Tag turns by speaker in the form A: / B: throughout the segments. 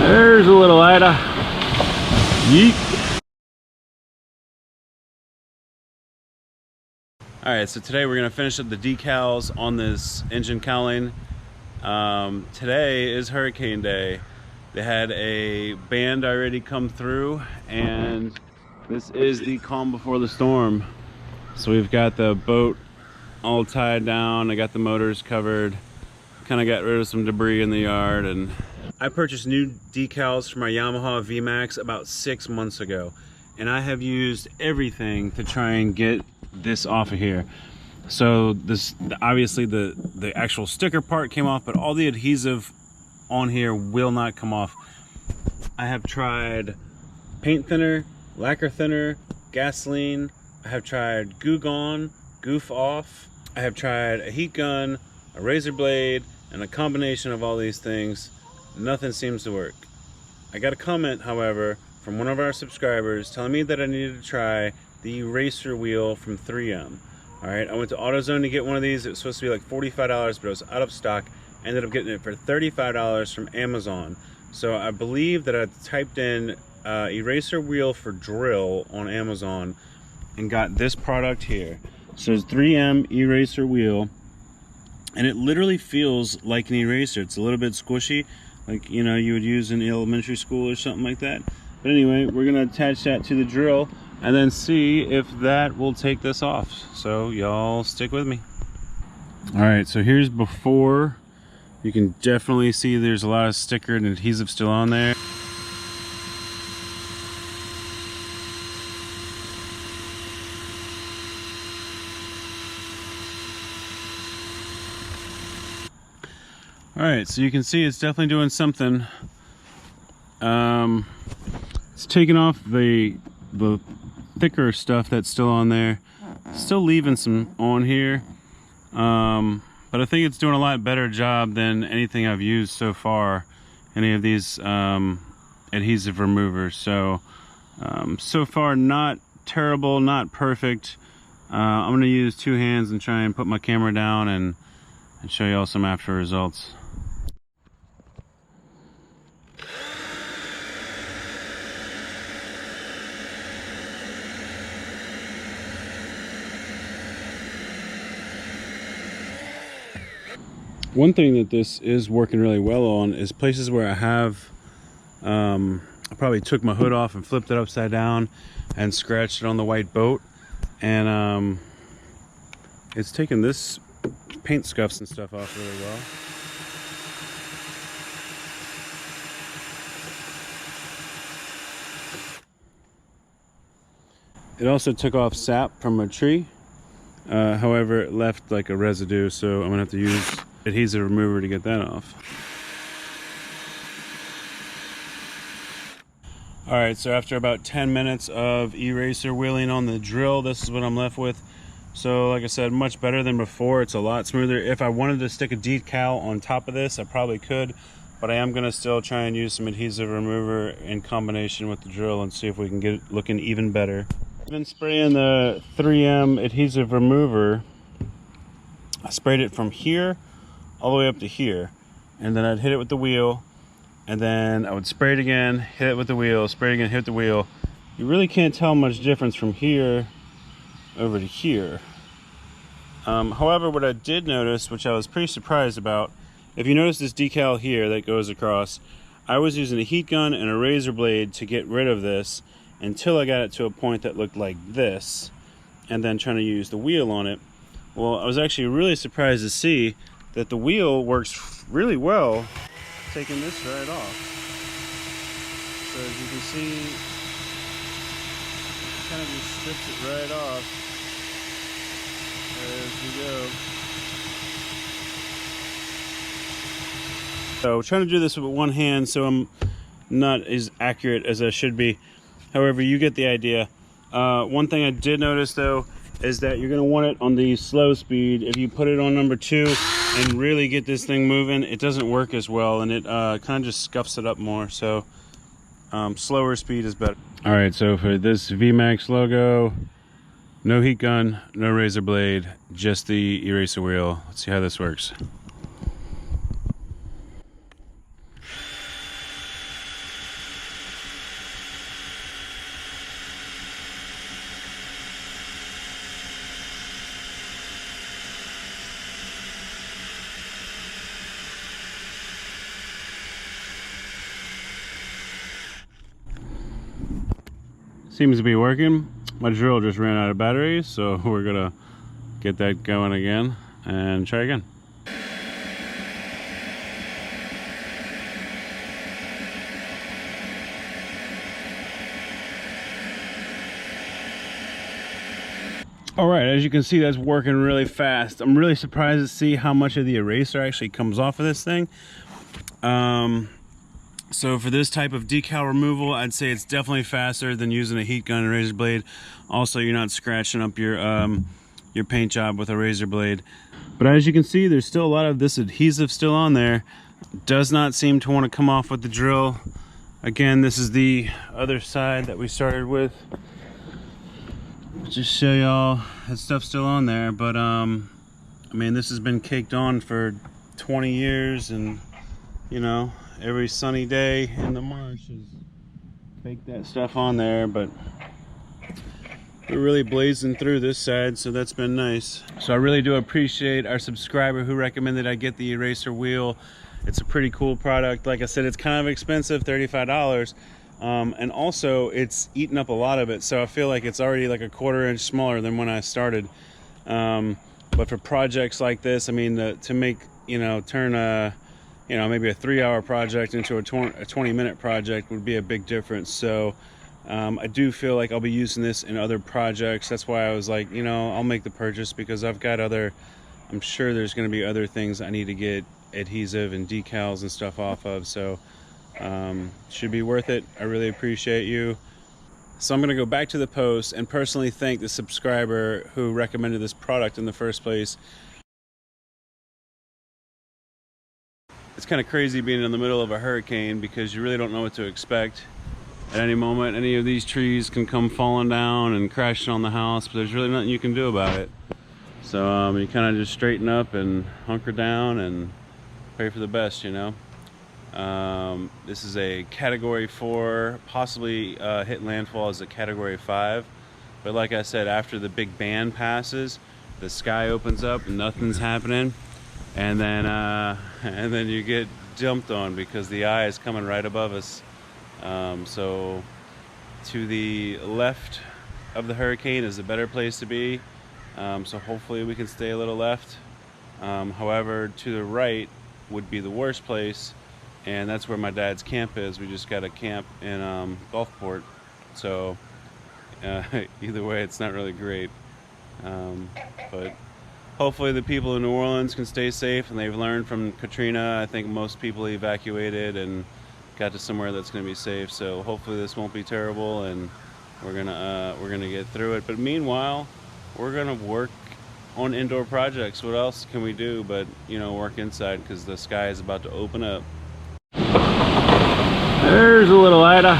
A: There's a little Ida. Yeet. Alright, so today we're going to finish up the decals on this engine cowling. Today is hurricane day. They had a band already come through, and this is the calm before the storm. So we've got the boat all tied down. I got the motors covered. Kind of got rid of some debris in the yard. And I purchased new decals for my Yamaha VMAX about 6 months ago, and I have used everything to try and get this off of here. So this, obviously the actual sticker part came off, but all the adhesive on here will not come off. I have tried paint thinner, lacquer thinner, gasoline. I have tried Goo Gone, Goof Off. I have tried a heat gun, a razor blade, and a combination of all these things. Nothing seems to work. I got a comment, however, from one of our subscribers telling me that I needed to try the eraser wheel from 3M. Alright, I went to AutoZone to get one of these. It was supposed to be like $45, but it was out of stock. I ended up getting it for $35 from Amazon. So I believe that I typed in eraser wheel for drill on Amazon and got this product here. So it's 3M eraser wheel, and it literally feels like an eraser. It's a little bit squishy, like, you know, you would use in elementary school or something like that. But anyway, we're gonna attach that to the drill and then see if that will take this off. So y'all stick with me. All right, so here's before. You can definitely see there's a lot of sticker and adhesive still on there. All right, so you can see it's definitely doing something. It's taking off the thicker stuff that's still on there. Still leaving some on here. But I think it's doing a lot better job than anything I've used so far, any of these adhesive removers. So so far not terrible, not perfect. I'm gonna use 2 hands and try and put my camera down and show you all some after results. One thing that this is working really well on is places where I have, I probably took my hood off and flipped it upside down and scratched it on the white boat, and it's taken this paint scuffs and stuff off really well. It also took off sap from a tree. However, it left like a residue, so I'm gonna have to use adhesive remover to get that off. All right, so after about 10 minutes of eraser wheeling on the drill, this is what I'm left with. So like I said, much better than before. It's a lot smoother. If I wanted to stick a decal on top of this, I probably could, but I am gonna still try and use some adhesive remover in combination with the drill and see if we can get it looking even better. I've been spraying the 3M adhesive remover. I sprayed it from here all the way up to here, and then I'd hit it with the wheel, and then I would spray it again, hit it with the wheel, spray it again, hit the wheel. You really can't tell much difference from here over to here. However, what I did notice, which I was pretty surprised about, if you notice this decal here that goes across, I was using a heat gun and a razor blade to get rid of this until I got it to a point that looked like this, and then trying to use the wheel on it. Well, I was actually really surprised to see that the wheel works really well taking this right off. So as you can see, it kind of just strips it right off as we go. So trying to do this with one hand, so I'm not as accurate as I should be. However, you get the idea. One thing I did notice though is that you're going to want it on the slow speed. If you put it on number 2 and really get this thing moving, it doesn't work as well, and it kind of just scuffs it up more. So slower speed is better. All right, so for this VMAX logo, no heat gun, no razor blade, just the eraser wheel. Let's see how this works. Seems to be working. My drill just ran out of batteries, so we're gonna get that going again and try again. All right, as you can see, that's working really fast. I'm really surprised to see how much of the eraser actually comes off of this thing. So for this type of decal removal, I'd say it's definitely faster than using a heat gun and razor blade. Also, you're not scratching up your paint job with a razor blade. But as you can see, there's still a lot of this adhesive still on there. Does not seem to want to come off with the drill. Again, this is the other side that we started with. Just show y'all that stuff's still on there, but I mean, this has been caked on for 20 years, and you know, every sunny day in the marsh is baked that stuff on there. But we're really blazing through this side, so that's been nice. So I really do appreciate our subscriber who recommended I get the eraser wheel. It's a pretty cool product. Like I said, it's kind of expensive, $35. And also it's eaten up a lot of it, so I feel like it's already like a 1/4 inch smaller than when I started. But for projects like this, I mean, to make, you know, turn a, you know, maybe a 3-hour project into a 20-minute project would be a big difference. So I do feel like I'll be using this in other projects. That's why I was like, you know, I'll make the purchase, because I've got other, I'm sure there's going to be other things I need to get adhesive and decals and stuff off of. So should be worth it. I really appreciate you. So I'm going to go back to the post and personally thank the subscriber who recommended this product in the first place. It's kind of crazy being in the middle of a hurricane, because you really don't know what to expect. At any moment, any of these trees can come falling down and crashing on the house, but there's really nothing you can do about it. So you kind of just straighten up and hunker down and pray for the best, you know. This is a category 4, possibly hit landfall as a category 5. But like I said, after the big band passes, the sky opens up and nothing's happening. And then you get dumped on because the eye is coming right above us. So to the left of the hurricane is a better place to be. So hopefully we can stay a little left. However, to the right would be the worst place, and that's where my dad's camp is. We just got a camp in Gulfport, so either way, it's not really great. But hopefully the people in New Orleans can stay safe, and they've learned from Katrina. I think most people evacuated and got to somewhere that's going to be safe. So hopefully this won't be terrible, and we're gonna get through it. But meanwhile, we're gonna work on indoor projects. What else can we do but, you know, work inside, because the sky is about to open up. There's a little Ida.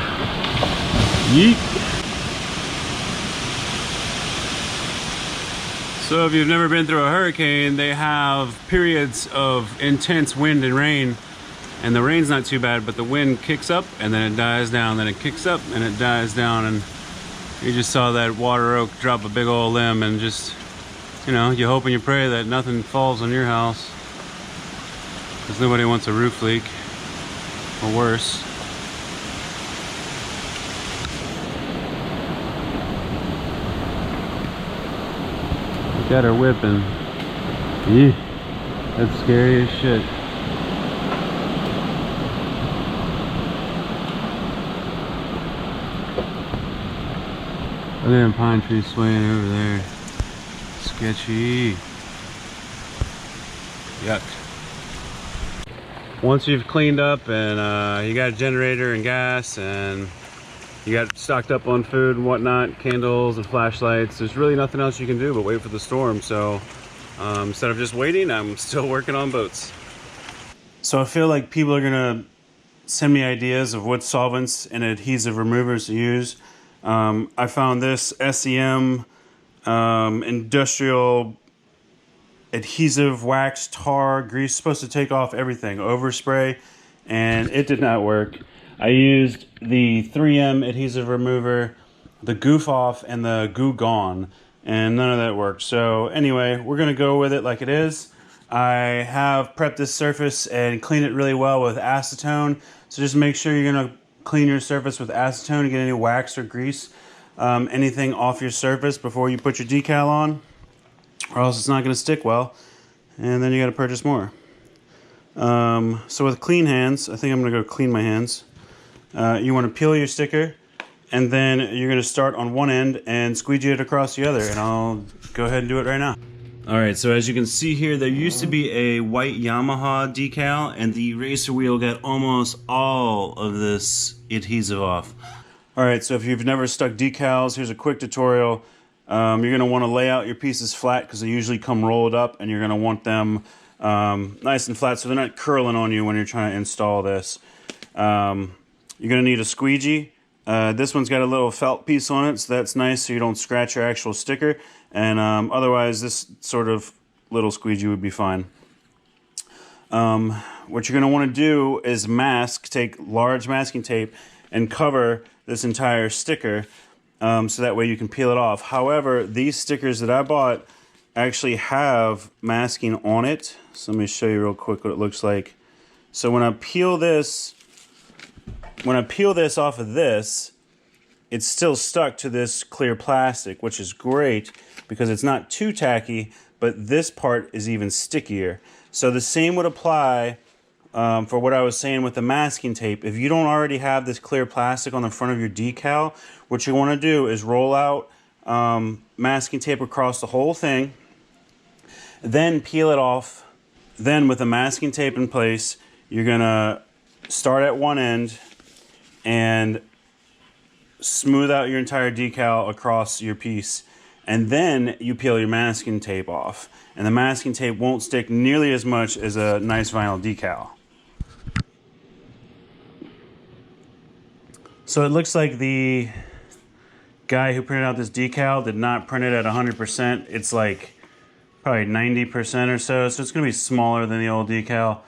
A: Yeet. So if you've never been through a hurricane, they have periods of intense wind and rain, and the rain's not too bad, but the wind kicks up and then it dies down, then it kicks up and it dies down. And you just saw that water oak drop a big old limb, and just, you know, you hope and you pray that nothing falls on your house, because nobody wants a roof leak or worse. Got her whipping. Yeah, that's scary as shit. Look at them pine trees swaying over there. Sketchy. Yuck. Once you've cleaned up and you got a generator and gas, and you got stocked up on food and whatnot, candles and flashlights, there's really nothing else you can do but wait for the storm. So instead of just waiting, I'm still working on boats. So I feel like people are gonna send me ideas of what solvents and adhesive removers to use. I found this SEM industrial adhesive wax tar grease, supposed to take off everything, overspray, and it did not work. I used the 3M adhesive remover, the Goof Off, and the Goo Gone, and none of that worked. So anyway, we're gonna go with it like it is. I have prepped this surface and cleaned it really well with acetone. So just make sure you're gonna clean your surface with acetone to get any wax or grease. anything off your surface before you put your decal on, or else it's not going to stick well, and then you got to purchase more. So with clean hands, I think I'm going to go clean my hands. You want to peel your sticker, and then you're going to start on one end and squeegee it across the other, and I'll go ahead and do it right now. Alright, so as you can see here, there used to be a white Yamaha decal, and the racer wheel got almost all of this adhesive off. Alright, so if you've never stuck decals, here's a quick tutorial. You're going to want to lay out your pieces flat because they usually come rolled up, and you're going to want them nice and flat so they're not curling on you when you're trying to install this. You're going to need a squeegee. This one's got a little felt piece on it, so that's nice so you don't scratch your actual sticker. And otherwise, this sort of little squeegee would be fine. What you're going to want to do is take large masking tape and cover this entire sticker so that way you can peel it off. However, these stickers that I bought actually have masking on it. So let me show you real quick what it looks like. So when I peel this off of this, it's still stuck to this clear plastic, which is great because it's not too tacky, but this part is even stickier. So the same would apply for what I was saying with the masking tape. If you don't already have this clear plastic on the front of your decal, what you want to do is roll out masking tape across the whole thing, then peel it off. Then with the masking tape in place, you're going to start at one end and smooth out your entire decal across your piece, and then you peel your masking tape off, and the masking tape won't stick nearly as much as a nice vinyl decal. So it looks like the guy who printed out this decal did not print it at 100%. It's like probably 90% or so, so it's going to be smaller than the old decal,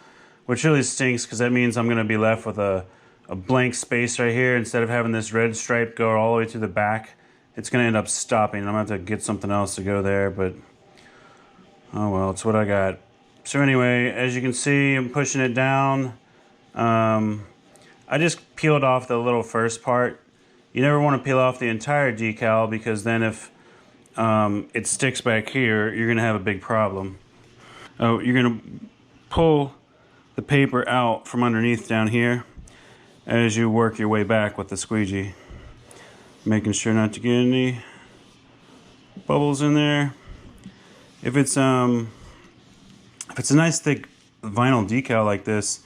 A: which really stinks because that means I'm going to be left with a blank space right here. Instead of having this red stripe go all the way to the back, it's going to end up stopping. I'm going to have to get something else to go there, but oh well, it's what I got. So anyway, as you can see, I'm pushing it down. I just peeled off the little first part. You never want to peel off the entire decal because then if it sticks back here, you're going to have a big problem. Oh, you're going to pull the paper out from underneath down here as you work your way back with the squeegee, making sure not to get any bubbles in there. If it's a nice thick vinyl decal like this,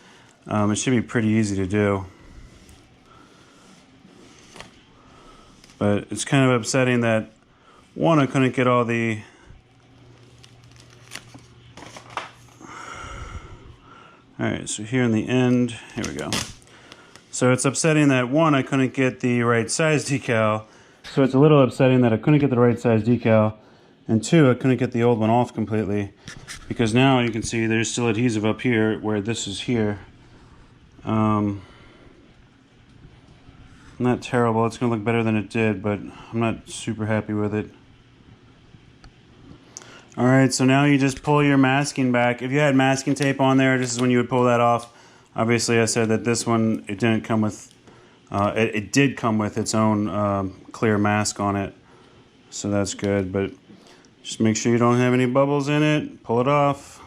A: it should be pretty easy to do. But it's kind of upsetting that one, I couldn't get all the alright, so here in the end, here we go. So it's upsetting that one, I couldn't get the right size decal. So it's a little upsetting that I couldn't get the right size decal. And two, I couldn't get the old one off completely. Because now you can see there's still adhesive up here where this is here. Not terrible, it's going to look better than it did, but I'm not super happy with it. Alright, so now you just pull your masking back. If you had masking tape on there, this is when you would pull that off. Obviously, I said that this one, it didn't come with, it did come with its own clear mask on it. So that's good, but just make sure you don't have any bubbles in it. Pull it off.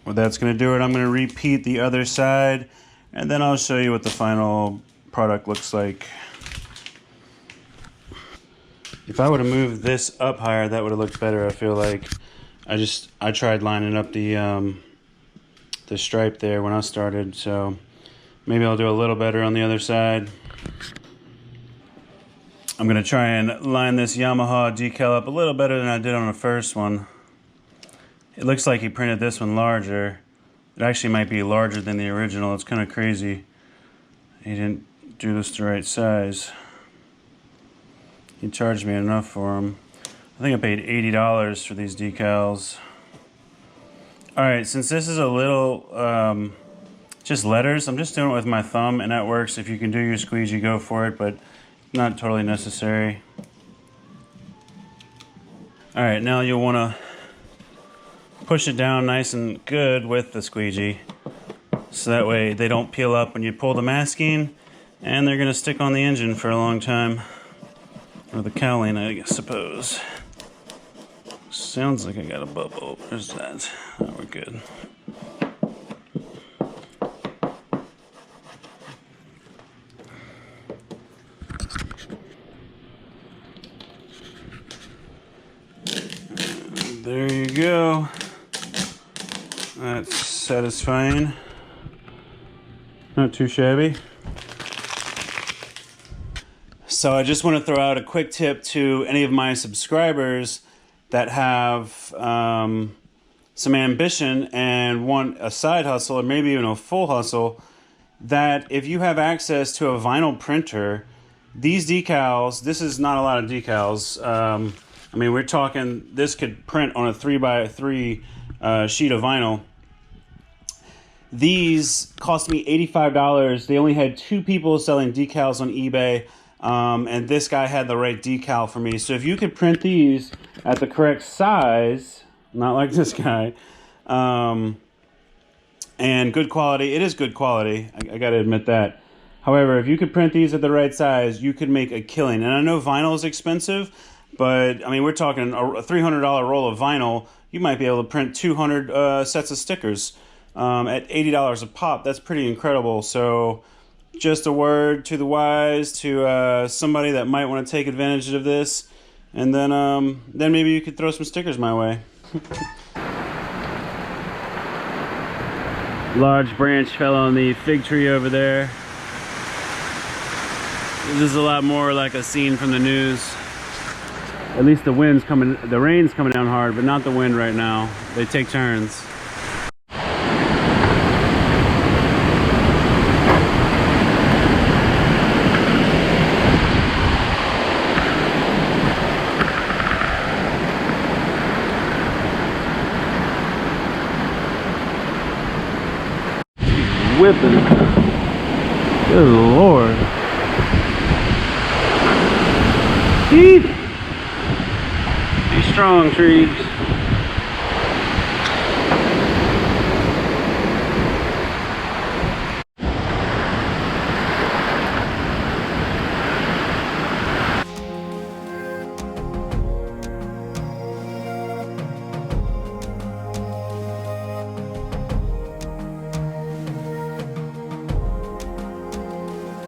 A: Well, that's going to do it. I'm going to repeat the other side, and then I'll show you what the final product looks like. If I would have moved this up higher, that would have looked better, I feel like. I tried lining up the stripe there when I started, so maybe I'll do a little better on the other side. I'm going to try and line this Yamaha decal up a little better than I did on the first one. It looks like he printed this one larger. It actually might be larger than the original. It's kind of crazy. He didn't do this the right size. He charged me enough for them. I think I paid $80 for these decals. Alright, since this is a little, just letters, I'm just doing it with my thumb, and that works. If you can do your squeegee, go for it, but not totally necessary. Alright, now you'll want to push it down nice and good with the squeegee, so that way they don't peel up when you pull the masking, And they're gonna stick on the engine for a long time. Or the cowling, I suppose. Sounds like I got a bubble. There's that. Oh, we're good. There you go. That's satisfying. Not too shabby. So I just want to throw out a quick tip to any of my subscribers that have some ambition and want a side hustle or maybe even a full hustle, that if you have access to a vinyl printer, these decals, this is not a lot of decals. I mean, we're talking, this could print on a 3x3 sheet of vinyl. These cost me $85. They only had 2 people selling decals on eBay. And this guy had the right decal for me. So if you could print these at the correct size, not like this guy, and good quality, it is good quality, I gotta admit that. However, if you could print these at the right size, you could make a killing. And I know vinyl is expensive, but I mean, we're talking a $300 roll of vinyl. You might be able to print 200 sets of stickers at $80 a pop. That's pretty incredible. So just a word to the wise, to somebody that might want to take advantage of this, and then maybe you could throw some stickers my way. Large branch fell on the fig tree over there. This is a lot more like a scene from the news. At least the rain's coming down hard, but not the wind right now. They take turns. Whipping. Good Lord. Be strong, trees.